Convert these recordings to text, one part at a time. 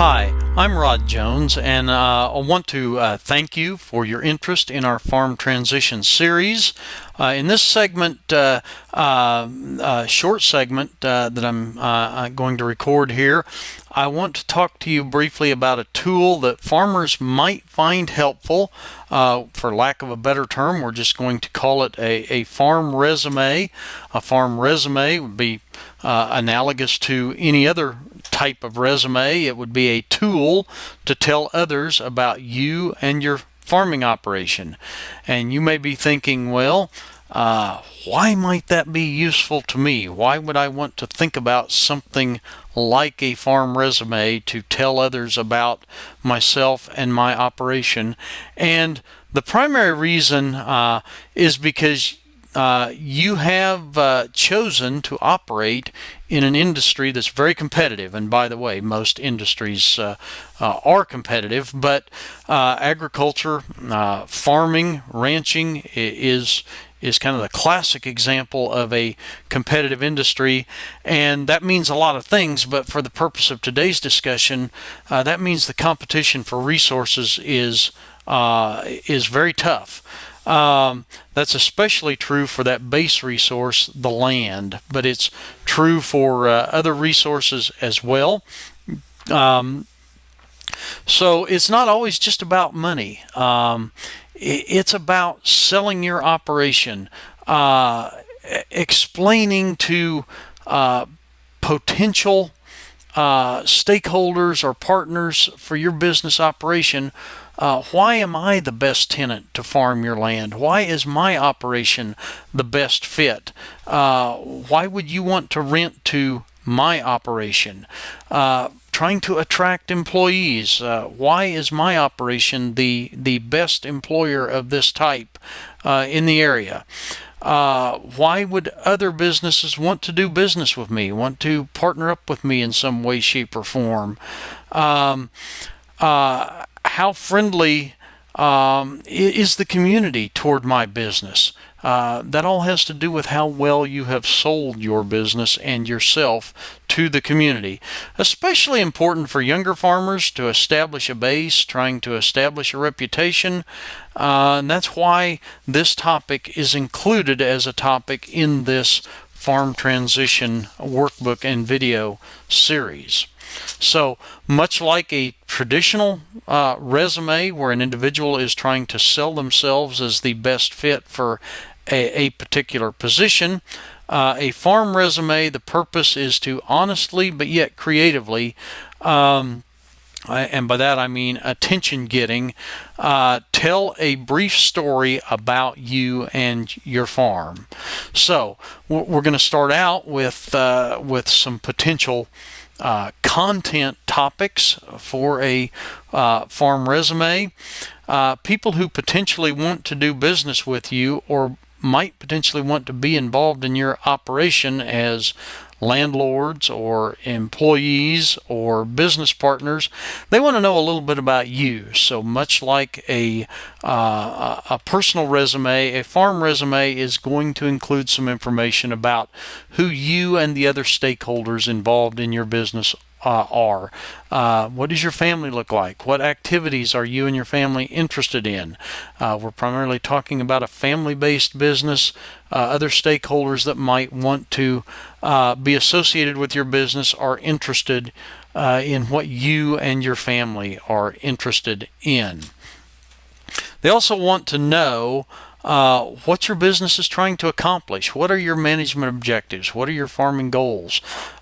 Hi, I'm Rod Jones, and I want to thank you for your interest in our Farm Transition series. In this segment, short segment that I'm going to record here, I want to talk to you briefly about a tool that farmers might find helpful. For lack of a better term, we're just going to call it a farm resume. A farm resume would be analogous to any other type of resume. It would be a tool to tell others about you and your farming operation. And you may be thinking, well, why might that be useful to me? Why would I want to think about something like a farm resume to tell others about myself and my operation? And the primary reason is because you have chosen to operate in an industry that's very competitive. And by the way, most industries are competitive, but agriculture, farming, ranching is kind of the classic example of a competitive industry, and that means a lot of things, but for the purpose of today's discussion, that means the competition for resources is very tough. That's especially true for that base resource, the land, but it's true for other resources as well. So it's not always just about money. It's about selling your operation, explaining to potential stakeholders or partners for your business operation, why am I the best tenant to farm your land? Why is my operation the best fit? Why would you want to rent to my operation? Trying to attract employees. Why is my operation the best employer of this type in the area? Why would other businesses want to do business with me, want to partner up with me in some way, shape, or form? How friendly is the community toward my business? That all has to do with how well you have sold your business and yourself to the community. Especially important for younger farmers to establish a base, trying to establish a reputation. And that's why this topic is included as a topic in this Farm Transition workbook and video series. So much like a traditional resume where an individual is trying to sell themselves as the best fit for a particular position, a farm resume, the purpose is to honestly but yet creatively, and by that I mean attention-getting, tell a brief story about you and your farm. So we're going to start out with some potential content topics for a farm resume. People who potentially want to do business with you or might potentially want to be involved in your operation as landlords or employees or business partners, they want to know a little bit about you. So much like a personal resume, a farm resume is going to include some information about who you and the other stakeholders involved in your business are. What does your family look like? What activities are you and your family interested in? We're primarily talking about a family-based business. Other stakeholders that might want to be associated with your business are interested in what you and your family are interested in. They also want to know what your business is trying to accomplish. What are your management objectives? What are your farming goals?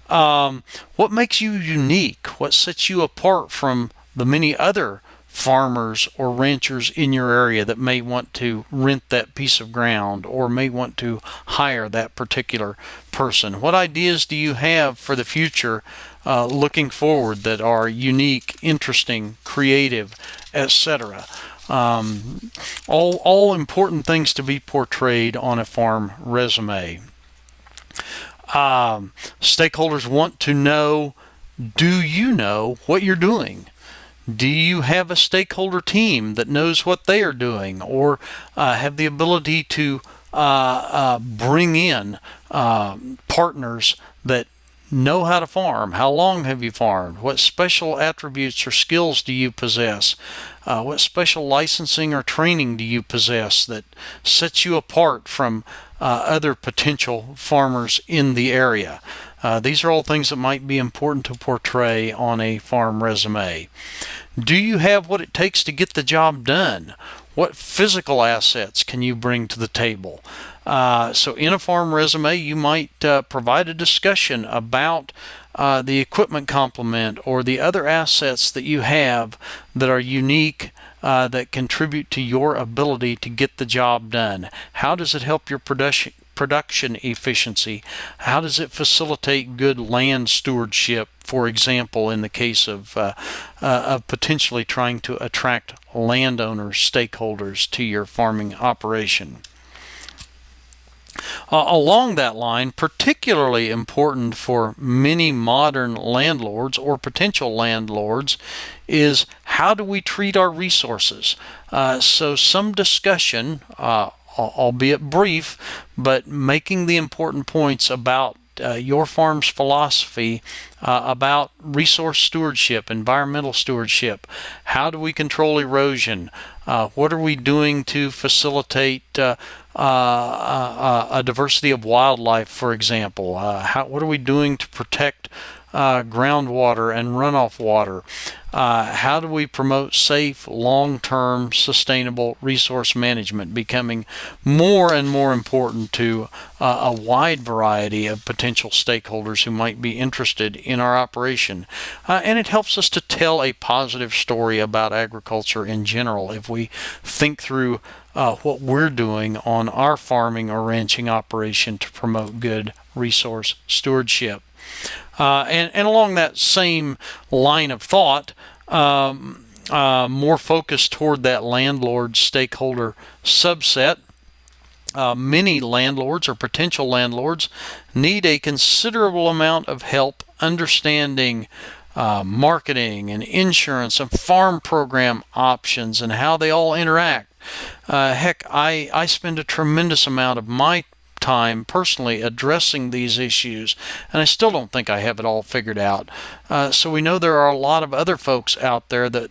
What makes you unique? What sets you apart from the many other farmers or ranchers in your area that may want to rent that piece of ground or may want to hire that particular person? What ideas do you have for the future looking forward that are unique, interesting, creative, etc.? All important things to be portrayed on a farm resume. Stakeholders want to know, do you know what you're doing? Do you have a stakeholder team that knows what they are doing, or have the ability to bring in partners that know how to farm? How long have you farmed? What special attributes or skills do you possess? What special licensing or training do you possess that sets you apart from other potential farmers in the area? These are all things that might be important to portray on a farm resume. Do you have what it takes to get the job done? What physical assets can you bring to the table? So in a farm resume, you might provide a discussion about the equipment complement or the other assets that you have that are unique, that contribute to your ability to get the job done. How does it help your production efficiency? How does it facilitate good land stewardship, for example, in the case of potentially trying to attract landowners, stakeholders to your farming operation? Along that line, particularly important for many modern landlords or potential landlords, is how do we treat our resources? So some discussion, albeit brief, but making the important points about your farm's philosophy about resource stewardship, environmental stewardship. How do we control erosion? What are we doing to facilitate a diversity of wildlife, for example? What are we doing to protect groundwater and runoff water? How do we promote safe, long-term, sustainable resource management, becoming more and more important to a wide variety of potential stakeholders who might be interested in our operation. And it helps us to tell a positive story about agriculture in general if we think through what we're doing on our farming or ranching operation to promote good resource stewardship. And along that same line of thought, more focused toward that landlord stakeholder subset, many landlords or potential landlords need a considerable amount of help understanding marketing and insurance and farm program options and how they all interact. Heck, I spend a tremendous amount of my time personally addressing these issues, and I still don't think I have it all figured out. So we know there are a lot of other folks out there that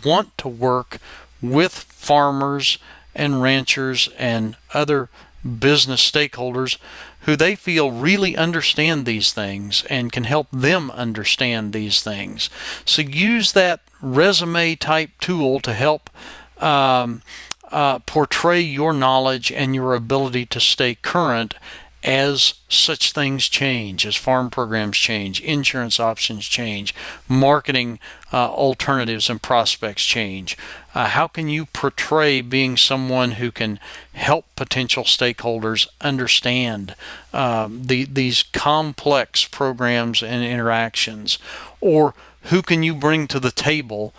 want to work with farmers and ranchers and other business stakeholders who they feel really understand these things and can help them understand these things. So use that resume type tool to help portray your knowledge and your ability to stay current as such things change, as farm programs change, insurance options change, marketing alternatives and prospects change. How can you portray being someone who can help potential stakeholders understand these complex programs and interactions? Or who can you bring to the table?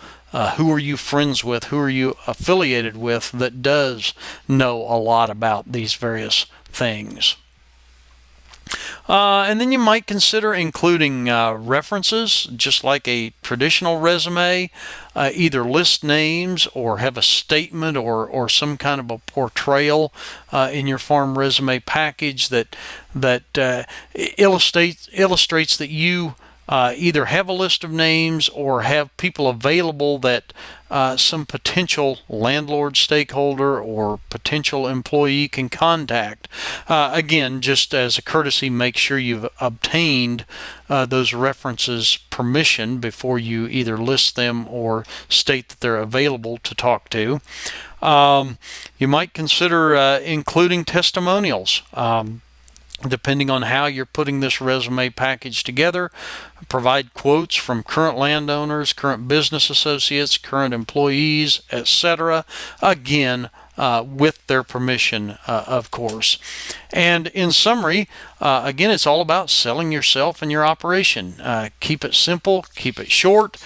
Who are you friends with? Who are you affiliated with that does know a lot about these various things? And then you might consider including references, just like a traditional resume. Either list names or have a statement or some kind of a portrayal in your farm resume package that illustrates that you either have a list of names or have people available that some potential landlord stakeholder or potential employee can contact. Again, just as a courtesy, make sure you've obtained those references permission before you either list them or state that they're available to talk to. You might consider including testimonials. Depending on how you're putting this resume package together, provide quotes from current landowners, current business associates, current employees, etc. Again, with their permission, of course. And in summary, again, it's all about selling yourself and your operation. Keep it simple, keep it short.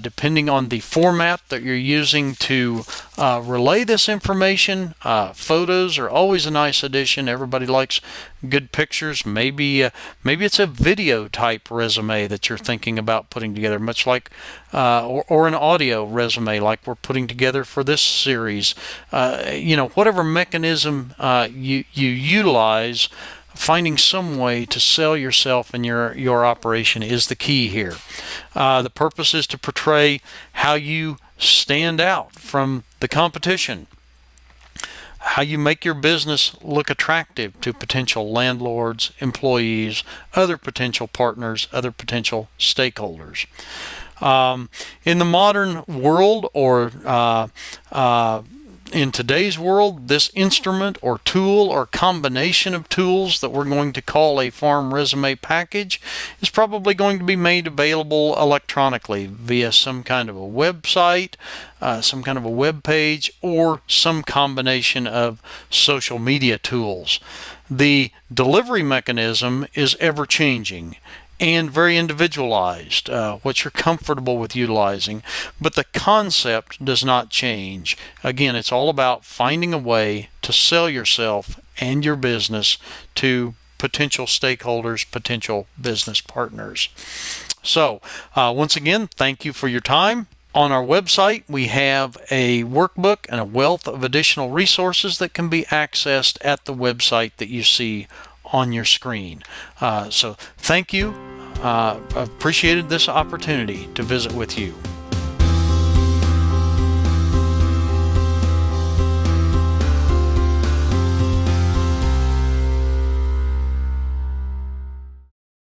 Depending on the format that you're using to relay this information, photos are always a nice addition. Everybody likes good pictures. Maybe it's a video type resume that you're thinking about putting together, much like or an audio resume like we're putting together for this series. Whatever mechanism you utilize, finding some way to sell yourself and your operation is the key here. The purpose is to portray how you stand out from the competition, how you make your business look attractive to potential landlords, employees, other potential partners, other potential stakeholders. In the modern world, or in today's world, this instrument or tool or combination of tools that we're going to call a farm resume package is probably going to be made available electronically via some kind of a website, some kind of a web page, or some combination of social media tools. The delivery mechanism is ever changing and very individualized, what you're comfortable with utilizing, but the concept does not change. Again, it's all about finding a way to sell yourself and your business to potential stakeholders, potential business partners. So, once again, thank you for your time. On our website, we have a workbook and a wealth of additional resources that can be accessed at the website that you see on your screen. So thank you. Appreciated this opportunity to visit with you.